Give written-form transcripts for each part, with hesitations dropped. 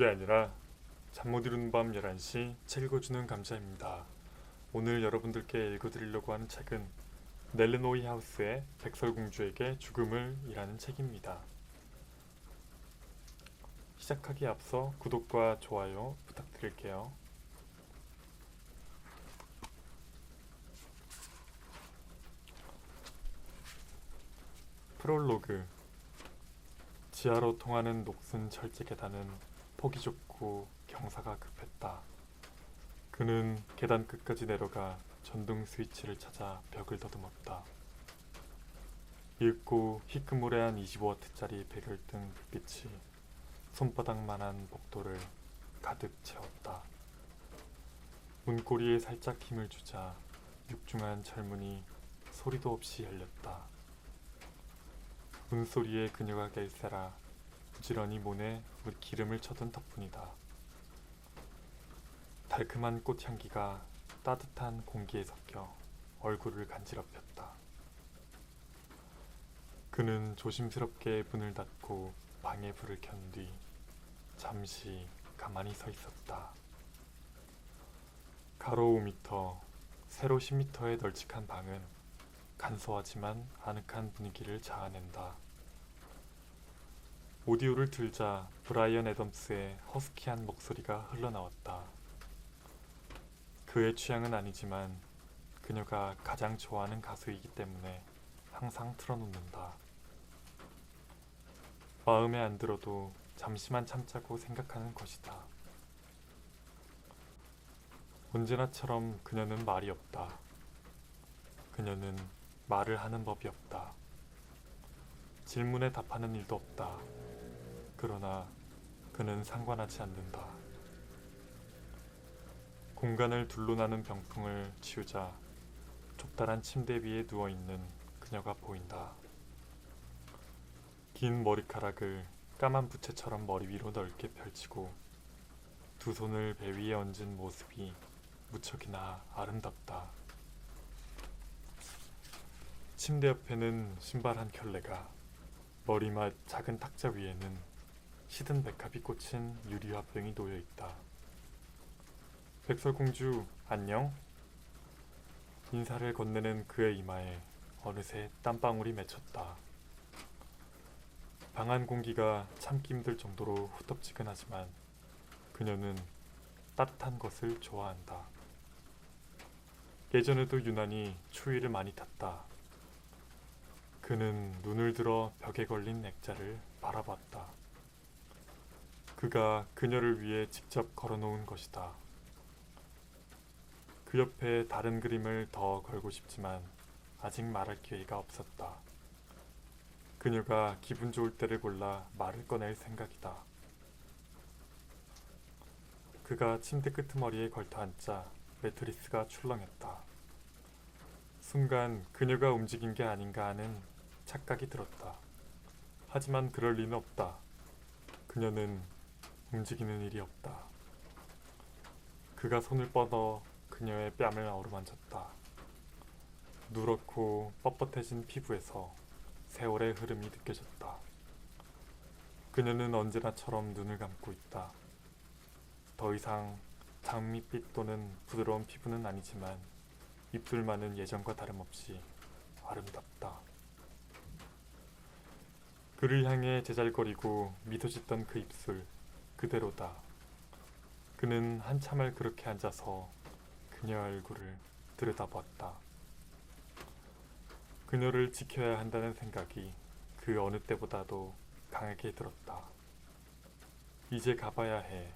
그게 아니라 잠 못 이루는 밤 11시 책 읽어주는 감자입니다. 오늘 여러분들께 읽어드리려고 하는 책은 넬르노이 하우스의 백설공주에게 죽음을 이라는 책입니다. 시작하기에 앞서 구독과 좋아요 부탁드릴게요. 프롤로그. 지하로 통하는 녹슨 철제 계단은 폭이 좁고 경사가 급했다. 그는 계단 끝까지 내려가 전등 스위치를 찾아 벽을 더듬었다. 옅고 희끄무레한 25W짜리 백열등 불빛이 손바닥만한 복도를 가득 채웠다. 문고리에 살짝 힘을 주자 육중한 철문이 소리도 없이 열렸다. 문소리에 그녀가 깰세라 부지런히 문에 기름을 쳐둔 덕분이다. 달콤한 꽃향기가 따뜻한 공기에 섞여 얼굴을 간지럽혔다. 그는 조심스럽게 문을 닫고 방에 불을 켠 뒤 잠시 가만히 서 있었다. 가로 5m, 세로 10m의 널찍한 방은 간소하지만 아늑한 분위기를 자아낸다. 오디오를 틀자 브라이언 애덤스의 허스키한 목소리가 흘러나왔다. 그의 취향은 아니지만 그녀가 가장 좋아하는 가수이기 때문에 항상 틀어놓는다. 마음에 안 들어도 잠시만 참자고 생각하는 것이다. 언제나처럼 그녀는 말이 없다. 그녀는 말을 하는 법이 없다. 질문에 답하는 일도 없다. 그러나 그는 상관하지 않는다. 공간을 둘러나는 병풍을 치우자 좁다란 침대 위에 누워있는 그녀가 보인다. 긴 머리카락을 까만 부채처럼 머리 위로 넓게 펼치고 두 손을 배 위에 얹은 모습이 무척이나 아름답다. 침대 옆에는 신발 한 켤레가, 머리맡 작은 탁자 위에는 시든 백합이 꽂힌 유리화병이 놓여있다. 백설공주, 안녕? 인사를 건네는 그의 이마에 어느새 땀방울이 맺혔다. 방 안 공기가 참기 힘들 정도로 후텁지근하지만 그녀는 따뜻한 것을 좋아한다. 예전에도 유난히 추위를 많이 탔다. 그는 눈을 들어 벽에 걸린 액자를 바라봤다. 그가 그녀를 위해 직접 걸어놓은 것이다. 그 옆에 다른 그림을 더 걸고 싶지만 아직 말할 기회가 없었다. 그녀가 기분 좋을 때를 골라 말을 꺼낼 생각이다. 그가 침대 끄트머리에 걸터앉자 매트리스가 출렁였다. 순간 그녀가 움직인 게 아닌가 하는 착각이 들었다. 하지만 그럴 리는 없다. 그녀는 움직이는 일이 없다. 그가 손을 뻗어 그녀의 뺨을 어루만졌다. 누렇고 뻣뻣해진 피부에서 세월의 흐름이 느껴졌다. 그녀는 언제나처럼 눈을 감고 있다. 더 이상 장밋빛 또는 부드러운 피부는 아니지만 입술만은 예전과 다름없이 아름답다. 그를 향해 제잘거리고 미소 짓던 그 입술 그대로다. 그는 한참을 그렇게 앉아서 그녀의 얼굴을 들여다보았다. 그녀를 지켜야 한다는 생각이 그 어느 때보다도 강하게 들었다. 이제 가봐야 해.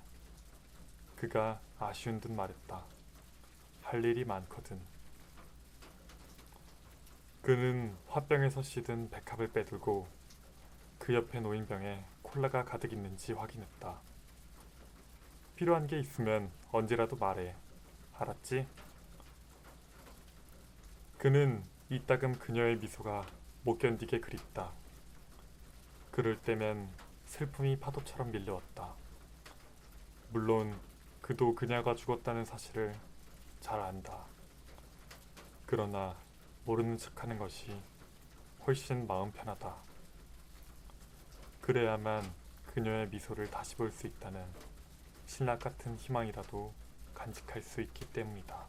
그가 아쉬운 듯 말했다. 할 일이 많거든. 그는 화병에서 씻은 백합을 빼들고 그 옆에 놓인 병에 콜라가 가득 있는지 확인했다. 필요한 게 있으면 언제라도 말해. 알았지? 그는 이따금 그녀의 미소가 못 견디게 그립다. 그럴 때면 슬픔이 파도처럼 밀려왔다. 물론 그도 그녀가 죽었다는 사실을 잘 안다. 그러나 모르는 척하는 것이 훨씬 마음 편하다. 그래야만 그녀의 미소를 다시 볼 수 있다는 신라 같은 희망이라도 간직할 수 있기 때문이다.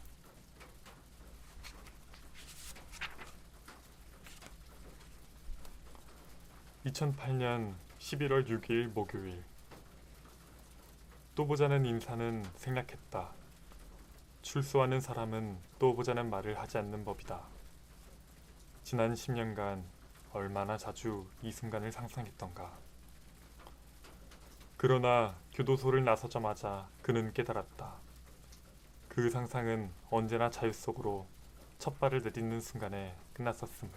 (2008년 11월 6일) 목요일. 또 보자는 인사는 생략했다. 출소하는 사람은 또 보자는 말을 하지 않는 법이다. 지난 10년간 얼마나 자주 이 순간을 상상했던가. 그러나 교도소를 나서자마자 그는 깨달았다. 그 상상은 언제나 자유 속으로 첫 발을 내딛는 순간에 끝났었음을.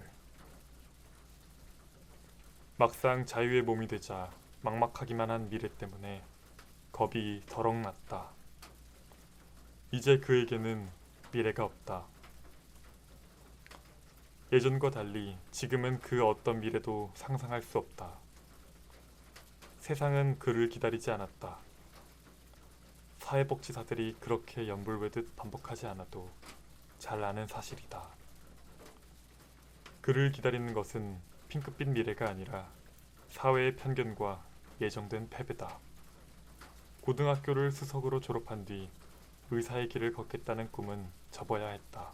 막상 자유의 몸이 되자 막막하기만 한 미래 때문에 겁이 더럭 났다. 이제 그에게는 미래가 없다. 예전과 달리 지금은 그 어떤 미래도 상상할 수 없다. 세상은 그를 기다리지 않았다. 사회복지사들이 그렇게 연불외듯 반복하지 않아도 잘 아는 사실이다. 그를 기다리는 것은 핑크빛 미래가 아니라 사회의 편견과 예정된 패배다. 고등학교를 수석으로 졸업한 뒤 의사의 길을 걷겠다는 꿈은 접어야 했다.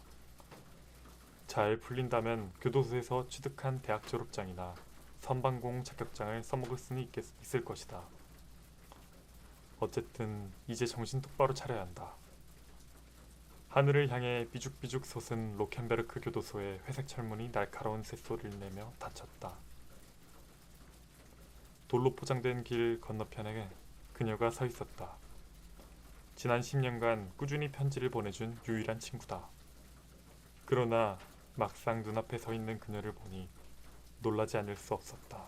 잘 풀린다면 교도소에서 취득한 대학 졸업장이나 선방공 자격장을 써먹을 수는 있을 것이다. 어쨌든 이제 정신 똑바로 차려야 한다. 하늘을 향해 삐죽삐죽 솟은 로켄베르크 교도소의 회색 철문이 날카로운 쇳소리를 내며 닫혔다. 돌로 포장된 길 건너편에 그녀가 서 있었다. 지난 10년간 꾸준히 편지를 보내준 유일한 친구다. 그러나 막상 눈앞에 서 있는 그녀를 보니 놀라지 않을 수 없었다.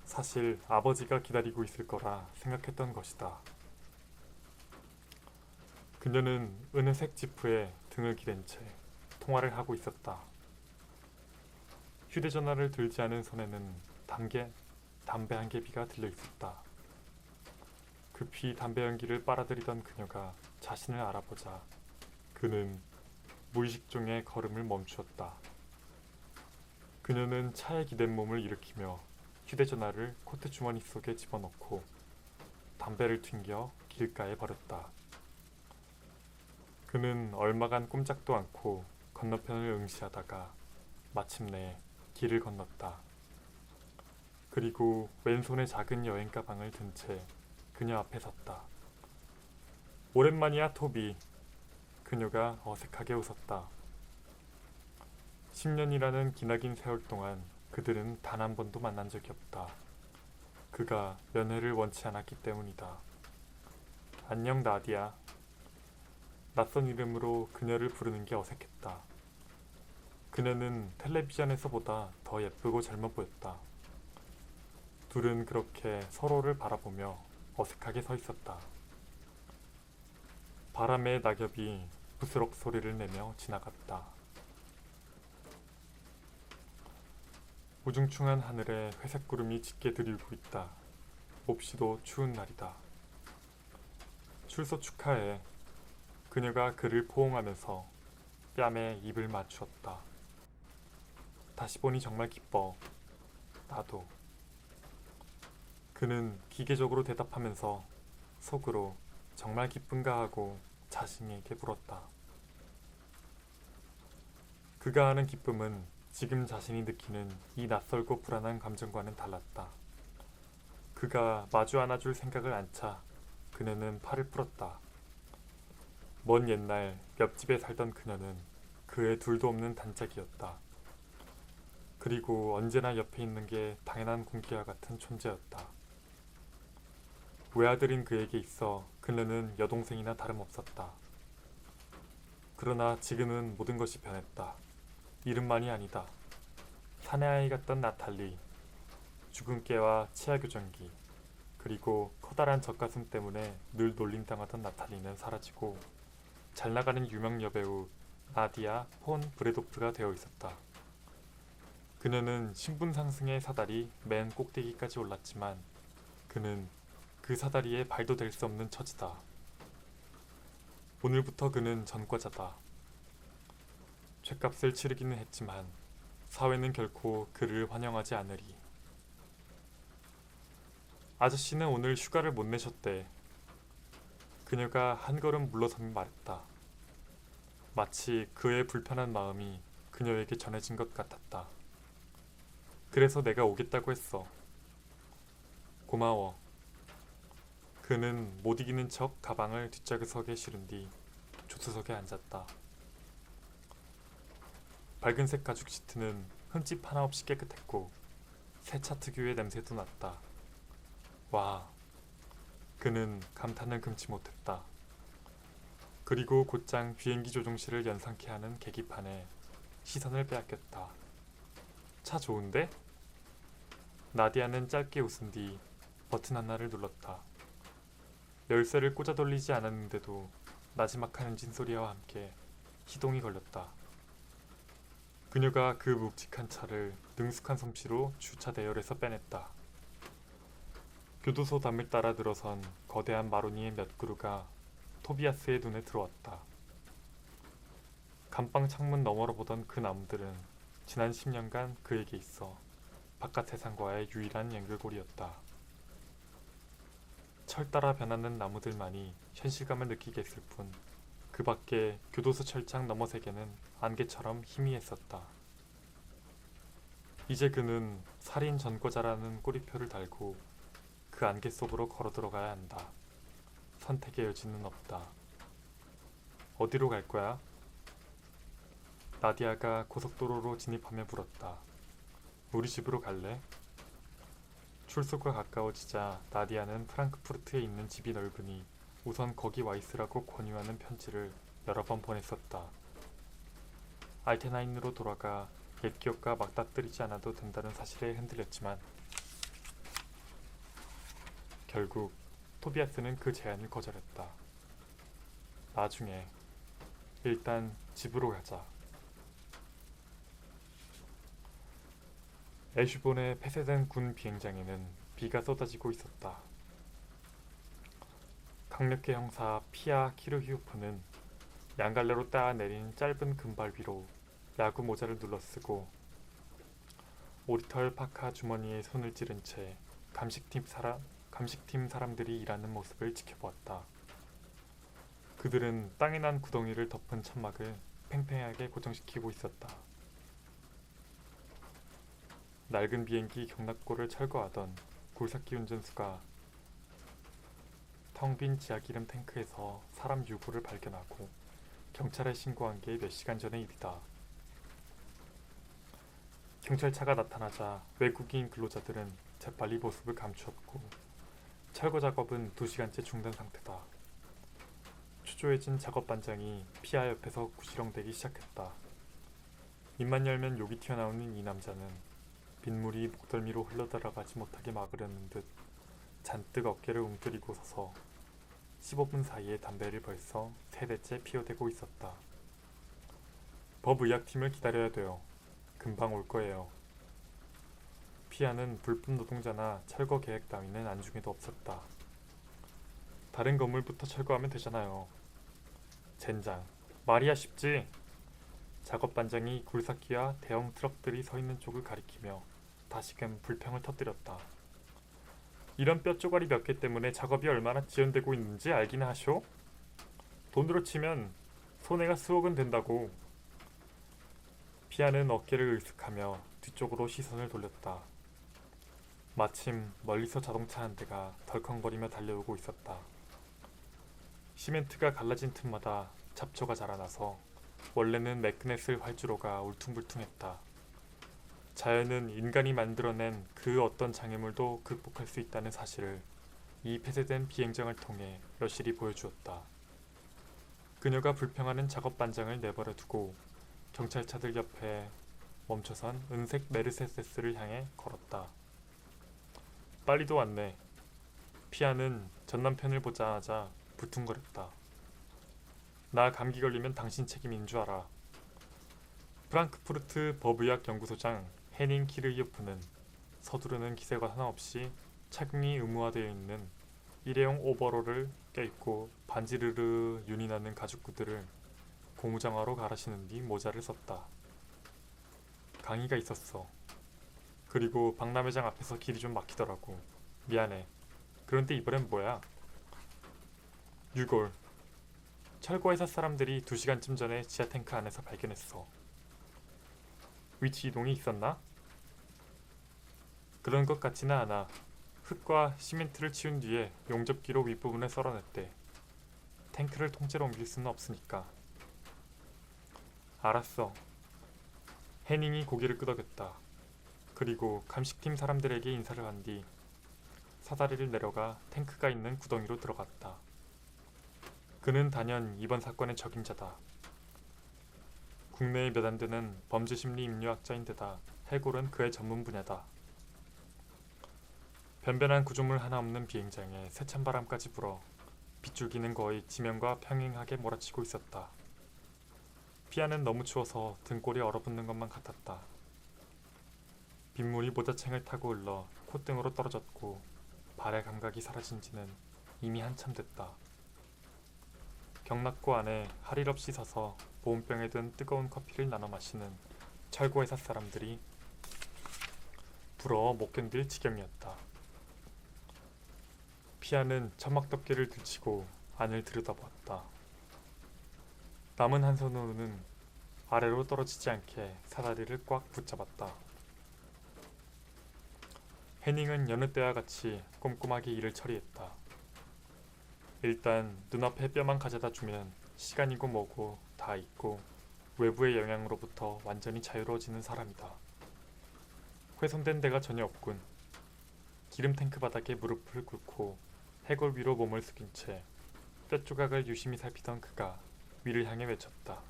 사실 아버지가 기다리고 있을 거라 생각했던 것이다. 그녀는 은회색 지프에 등을 기댄 채 통화를 하고 있었다. 휴대전화를 들지 않은 손에는 담배 한 개비가 들려 있었다. 급히 담배 연기를 빨아들이던 그녀가 자신을 알아보자 그는 무의식 중에 걸음을 멈추었다. 그녀는 차에 기댄 몸을 일으키며 휴대전화를 코트 주머니 속에 집어넣고 담배를 튕겨 길가에 버렸다. 그는 얼마간 꼼짝도 않고 건너편을 응시하다가 마침내 길을 건넜다. 그리고 왼손에 작은 여행 가방을 든 채 그녀 앞에 섰다. 오랜만이야, 토비. 그녀가 어색하게 웃었다. 10년이라는 기나긴 세월 동안 그들은 단 한 번도 만난 적이 없다. 그가 연애를 원치 않았기 때문이다. 안녕, 나디야. 낯선 이름으로 그녀를 부르는 게 어색했다. 그녀는 텔레비전에서보다 더 예쁘고 젊어 보였다. 둘은 그렇게 서로를 바라보며 어색하게 서 있었다. 바람의 낙엽이 부스럭 소리를 내며 지나갔다. 우중충한 하늘에 회색 구름이 짙게 들이우고 있다. 몹시도 추운 날이다. 출소 축하해. 그녀가 그를 포옹하면서 뺨에 입을 맞추었다. 다시 보니 정말 기뻐. 나도. 그는 기계적으로 대답하면서 속으로 정말 기쁜가 하고 자신에게 물었다. 그가 아는 기쁨은 지금 자신이 느끼는 이 낯설고 불안한 감정과는 달랐다. 그가 마주 안아줄 생각을 안자 그녀는 팔을 풀었다. 먼 옛날 옆집에 살던 그녀는 그의 둘도 없는 단짝이었다. 그리고 언제나 옆에 있는 게 당연한 공기와 같은 존재였다. 외아들인 그에게 있어 그녀는 여동생이나 다름없었다. 그러나 지금은 모든 것이 변했다. 이름만이 아니다. 사내아이 같던 나탈리, 죽은 깨와 치아 교정기, 그리고 커다란 젖가슴 때문에 늘 놀림당하던 나탈리는 사라지고 잘나가는 유명 여배우 나디아 폰 브레도프가 되어 있었다. 그녀는 신분 상승의 사다리 맨 꼭대기까지 올랐지만 그는 그 사다리에 발도 댈 수 없는 처지다. 오늘부터 그는 전과자다. 죗값을 치르기는 했지만 사회는 결코 그를 환영하지 않으리. 아저씨는 오늘 휴가를 못 내셨대. 그녀가 한 걸음 물러서며 말했다. 마치 그의 불편한 마음이 그녀에게 전해진 것 같았다. 그래서 내가 오겠다고 했어. 고마워. 그는 못 이기는 척 가방을 뒷좌석에 실은 뒤 조수석에 앉았다. 밝은색 가죽 시트는 흠집 하나 없이 깨끗했고 새 차 특유의 냄새도 났다. 와, 그는 감탄을 금치 못했다. 그리고 곧장 비행기 조종실을 연상케 하는 계기판에 시선을 빼앗겼다. 차 좋은데? 나디아는 짧게 웃은 뒤 버튼 하나를 눌렀다. 열쇠를 꽂아 돌리지 않았는데도 나지막한 엔진 소리와 함께 시동이 걸렸다. 그녀가 그 묵직한 차를 능숙한 솜씨로 주차 대열에서 빼냈다. 교도소 담을 따라 늘어선 거대한 마로니의 몇 그루가 토비아스의 눈에 들어왔다. 감방 창문 너머로 보던 그 나무들은 지난 10년간 그에게 있어 바깥 세상과의 유일한 연결고리였다. 철 따라 변하는 나무들만이 현실감을 느끼게 했을 뿐 그 밖에 교도소 철창 너머 세계는 안개처럼 희미했었다. 이제 그는 살인 전과자라는 꼬리표를 달고 그 안개 속으로 걸어 들어가야 한다. 선택의 여지는 없다. 어디로 갈 거야? 나디아가 고속도로로 진입하며 물었다. 우리 집으로 갈래? 출소가 가까워지자 나디아는 프랑크푸르트에 있는 집이 넓으니 우선 거기 와 있으라고 권유하는 편지를 여러 번 보냈었다. 알테나인으로 돌아가 옛 기억과 맞닥뜨리지 않아도 된다는 사실에 흔들렸지만 결국 토비아스는 그 제안을 거절했다. 나중에 일단 집으로 가자. 에슈본의 폐쇄된 군 비행장에는 비가 쏟아지고 있었다. 강력계 형사 피아 키르히오프는 양갈래로 따내린 짧은 금발 위로 야구 모자를 눌러쓰고 오리털 파카 주머니에 손을 찌른 채 감식팀 사람들이 일하는 모습을 지켜보았다. 그들은 땅에 난 구덩이를 덮은 천막을 팽팽하게 고정시키고 있었다. 낡은 비행기 경납고를 철거하던 굴삭기 운전수가 텅 빈 지하기름 탱크에서 사람 유골을 발견하고 경찰에 신고한 게 몇 시간 전의 일이다. 경찰차가 나타나자 외국인 근로자들은 재빨리 모습을 감추었고 철거 작업은 2시간째 중단 상태다. 초조해진 작업 반장이 피아 옆에서 구시렁대기 시작했다. 입만 열면 욕이 튀어나오는 이 남자는 빗물이 목덜미로 흘러들어가지 못하게 막으려는 듯 잔뜩 어깨를 웅크리고 서서 15분 사이에 담배를 벌써 3대째 피워대고 있었다. 법의학팀을 기다려야 돼요. 금방 올 거예요. 피아는 불법 노동자나 철거 계획 따위는 안중에도 없었다. 다른 건물부터 철거하면 되잖아요. 젠장, 말이야 쉽지? 작업 반장이 굴삭기와 대형 트럭들이 서 있는 쪽을 가리키며 다시금 불평을 터뜨렸다. 이런 뼈조가리 몇 개 때문에 작업이 얼마나 지연되고 있는지 알기나 하쇼? 돈으로 치면 손해가 수억은 된다고. 피아는 어깨를 으쓱하며 뒤쪽으로 시선을 돌렸다. 마침 멀리서 자동차 한 대가 덜컹거리며 달려오고 있었다. 시멘트가 갈라진 틈마다 잡초가 자라나서 원래는 매끈했을 활주로가 울퉁불퉁했다. 자연은 인간이 만들어낸 그 어떤 장애물도 극복할 수 있다는 사실을 이 폐쇄된 비행장을 통해 여실히 보여주었다. 그녀가 불평하는 작업 반장을 내버려 두고 경찰차들 옆에 멈춰선 은색 메르세데스를 향해 걸었다. 빨리도 왔네. 피아는 전남편을 보자마자 불퉁거렸다. 나 감기 걸리면 당신 책임인 줄 알아. 프랑크푸르트 법의학 연구소장 헤닝 키르히오프는 서두르는 기색과 상관없이 착용이 의무화되어 있는 일회용 오버롤을 껴입고 반지르르 윤이 나는 가죽구들을 고무장화로 갈아 신은 뒤 모자를 썼다. 강의가 있었어. 그리고 박람회장 앞에서 길이 좀 막히더라고. 미안해. 그런데 이번엔 뭐야? 유골. 철거회사 사람들이 2시간쯤 전에 지하 탱크 안에서 발견했어. 위치 이동이 있었나? 그런 것 같지는 않아. 흙과 시멘트를 치운 뒤에 용접기로 윗부분을 썰어냈대. 탱크를 통째로 옮길 수는 없으니까. 알았어. 해닝이 고개를 끄덕였다. 그리고 감식팀 사람들에게 인사를 한 뒤 사다리를 내려가 탱크가 있는 구덩이로 들어갔다. 그는 단연 이번 사건의 적임자다. 국내에 몇 안 되는 범죄심리 인류학자인데다 해골은 그의 전문 분야다. 변변한 구조물 하나 없는 비행장에 세찬 바람까지 불어 빗줄기는 거의 지면과 평행하게 몰아치고 있었다. 피아는 너무 추워서 등골이 얼어붙는 것만 같았다. 빗물이 모자챙을 타고 흘러 콧등으로 떨어졌고 발의 감각이 사라진 지는 이미 한참 됐다. 경락고 안에 할 일 없이 서서 보온병에 든 뜨거운 커피를 나눠 마시는 철거회사 사람들이 부러워 못 견딜 지경이었다. 피아는 천막 덮개를 들치고 안을 들여다보았다. 남은 한 손으로는 아래로 떨어지지 않게 사다리를 꽉 붙잡았다. 해닝은 여느 때와 같이 꼼꼼하게 일을 처리했다. 일단 눈앞에 뼈만 가져다 주면 시간이고 뭐고 다 잊고 외부의 영향으로부터 완전히 자유로워지는 사람이다. 훼손된 데가 전혀 없군. 기름 탱크 바닥에 무릎을 꿇고 해골 위로 몸을 숙인 채 뼈조각을 유심히 살피던 그가 위를 향해 외쳤다.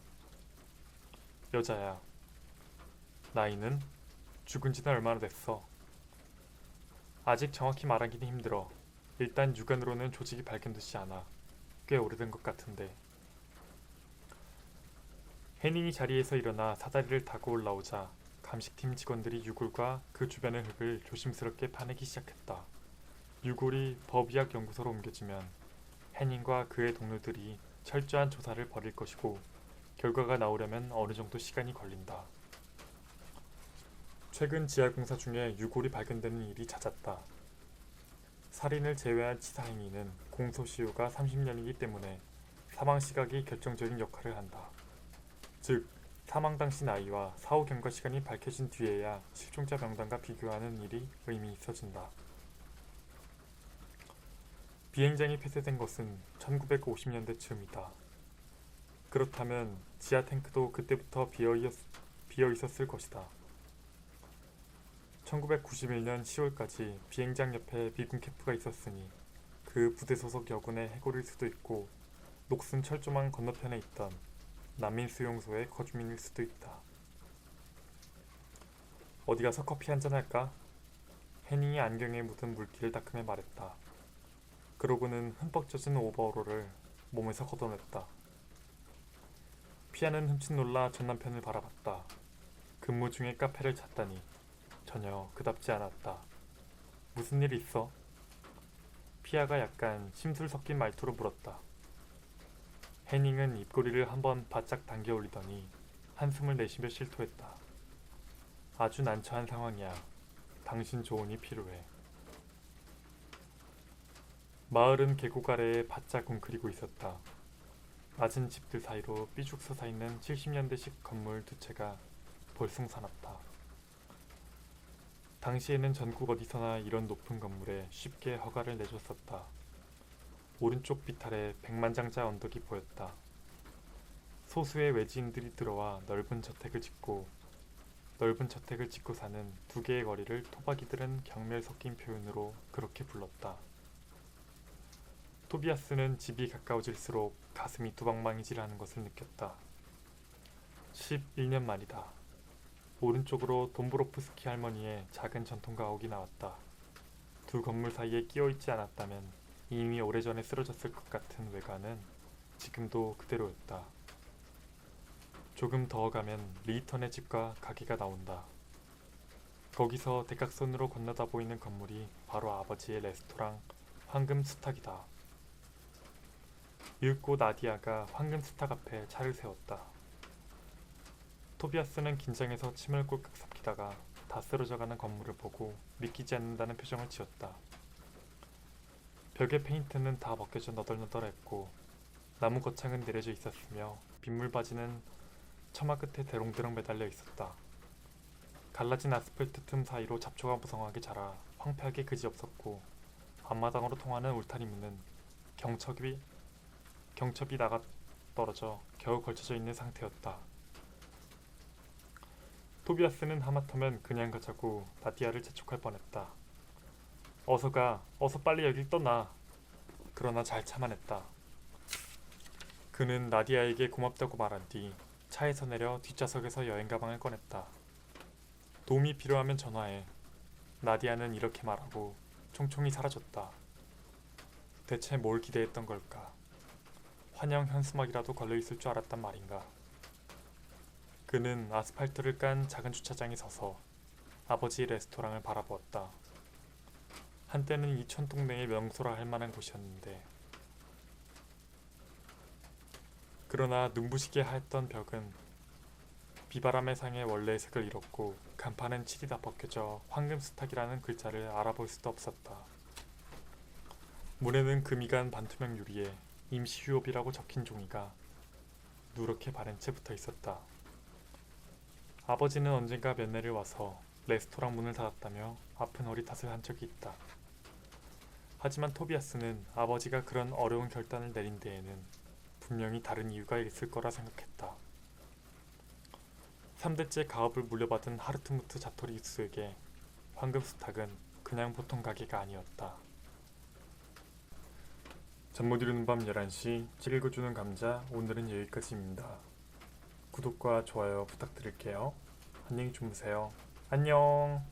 여자야. 나이는? 죽은 지는 얼마나 됐어? 아직 정확히 말하기는 힘들어. 일단 육안으로는 조직이 발견되지 않아. 꽤 오래된 것 같은데. 해닝이 자리에서 일어나 사다리를 타고 올라오자 감식팀 직원들이 유골과 그 주변의 흙을 조심스럽게 파내기 시작했다. 유골이 법의학 연구소로 옮겨지면 해닝과 그의 동료들이 철저한 조사를 벌일 것이고 결과가 나오려면 어느 정도 시간이 걸린다. 최근 지하공사 중에 유골이 발견되는 일이 잦았다. 살인을 제외한 치사행위는 공소시효가 30년이기 때문에 사망 시각이 결정적인 역할을 한다. 즉, 사망 당시 나이와 사후 경과 시간이 밝혀진 뒤에야 실종자 명단과 비교하는 일이 의미 있어진다. 비행장이 폐쇄된 것은 1950년대 즈음이다. 그렇다면 지하 탱크도 그때부터 비어 있었을 것이다. 1991년 10월까지 비행장 옆에 미군 캠프가 있었으니 그 부대 소속 여군의 해골일 수도 있고 녹슨 철조망 건너편에 있던 난민 수용소의 거주민일 수도 있다. 어디 가서 커피 한잔 할까? 해닝이 안경에 묻은 물기를 닦으며 말했다. 그러고는 흠뻑 젖은 오버롤을 몸에서 걷어냈다. 피아는 흠칫 놀라 전 남편을 바라봤다. 근무 중에 카페를 찾다니 전혀 그답지 않았다. 무슨 일 있어? 피아가 약간 심술 섞인 말투로 물었다. 해닝은 입꼬리를 한번 바짝 당겨 올리더니 한숨을 내쉬며 실토했다. 아주 난처한 상황이야. 당신 조언이 필요해. 마을은 계곡 아래에 바짝 웅크리고 있었다. 낮은 집들 사이로 삐죽 솟아있는 70년대식 건물 두 채가 볼숭사납다. 당시에는 전국 어디서나 이런 높은 건물에 쉽게 허가를 내줬었다. 오른쪽 비탈에 백만장자 언덕이 보였다. 소수의 외지인들이 들어와 넓은 저택을 짓고 사는 두 개의 거리를 토박이들은 경멸 섞인 표현으로 그렇게 불렀다. 토비아스는 집이 가까워질수록 가슴이 두방망이질하는 것을 느꼈다. 11년 만이다. 오른쪽으로 돈브로프스키 할머니의 작은 전통 가옥이 나왔다. 두 건물 사이에 끼어있지 않았다면 이미 오래전에 쓰러졌을 것 같은 외관은 지금도 그대로였다. 조금 더 가면 리턴의 집과 가게가 나온다. 거기서 대각선으로 건너다 보이는 건물이 바로 아버지의 레스토랑 황금 수탉이다. 이윽고 나디아가 황금 수탉 앞에 차를 세웠다. 토비아스는 긴장해서 침을 꼴깍 삼키다가 다 쓰러져가는 건물을 보고 믿기지 않는다는 표정을 지었다. 벽의 페인트는 다 벗겨져 너덜너덜했고 나무 거창은 내려져 있었으며 빗물 바지는 처마 끝에 대롱대롱 매달려 있었다. 갈라진 아스팔트 틈 사이로 잡초가 무성하게 자라 황폐하게 그지없었고 앞마당으로 통하는 울타리 문은 경첩이 나가 떨어져 겨우 걸쳐져 있는 상태였다. 토비아스는 하마터면 그냥 가자고 나디아를 재촉할 뻔했다. 어서 가, 어서 빨리 여길 떠나. 그러나 잘 참아냈다. 그는 나디아에게 고맙다고 말한 뒤 차에서 내려 뒷좌석에서 여행 가방을 꺼냈다. 도움이 필요하면 전화해. 나디아는 이렇게 말하고 총총히 사라졌다. 대체 뭘 기대했던 걸까? 환영 현수막이라도 걸려있을 줄 알았단 말인가. 그는 아스팔트를 깐 작은 주차장에 서서 아버지의 레스토랑을 바라보았다. 한때는 이촌 동네의 명소라 할 만한 곳이었는데 그러나 눈부시게 하였던 벽은 비바람의 상에 원래의 색을 잃었고 간판은 칠이 다 벗겨져 황금스탁이라는 글자를 알아볼 수도 없었다. 문에는 금이간 반투명 유리에 임시휴업이라고 적힌 종이가 누렇게 바른 채 붙어 있었다. 아버지는 언젠가 면회를 와서 레스토랑 문을 닫았다며 아픈 허리 탓을 한 적이 있다. 하지만 토비아스는 아버지가 그런 어려운 결단을 내린 데에는 분명히 다른 이유가 있을 거라 생각했다. 3대째 가업을 물려받은 하르트무트 자토리우스에게 황금스탁은 그냥 보통 가게가 아니었다. 잠 못 이루는 밤 11시 책 읽어주는 감자 오늘은 여기까지입니다. 구독과 좋아요 부탁드릴게요. 안녕히 주무세요. 안녕.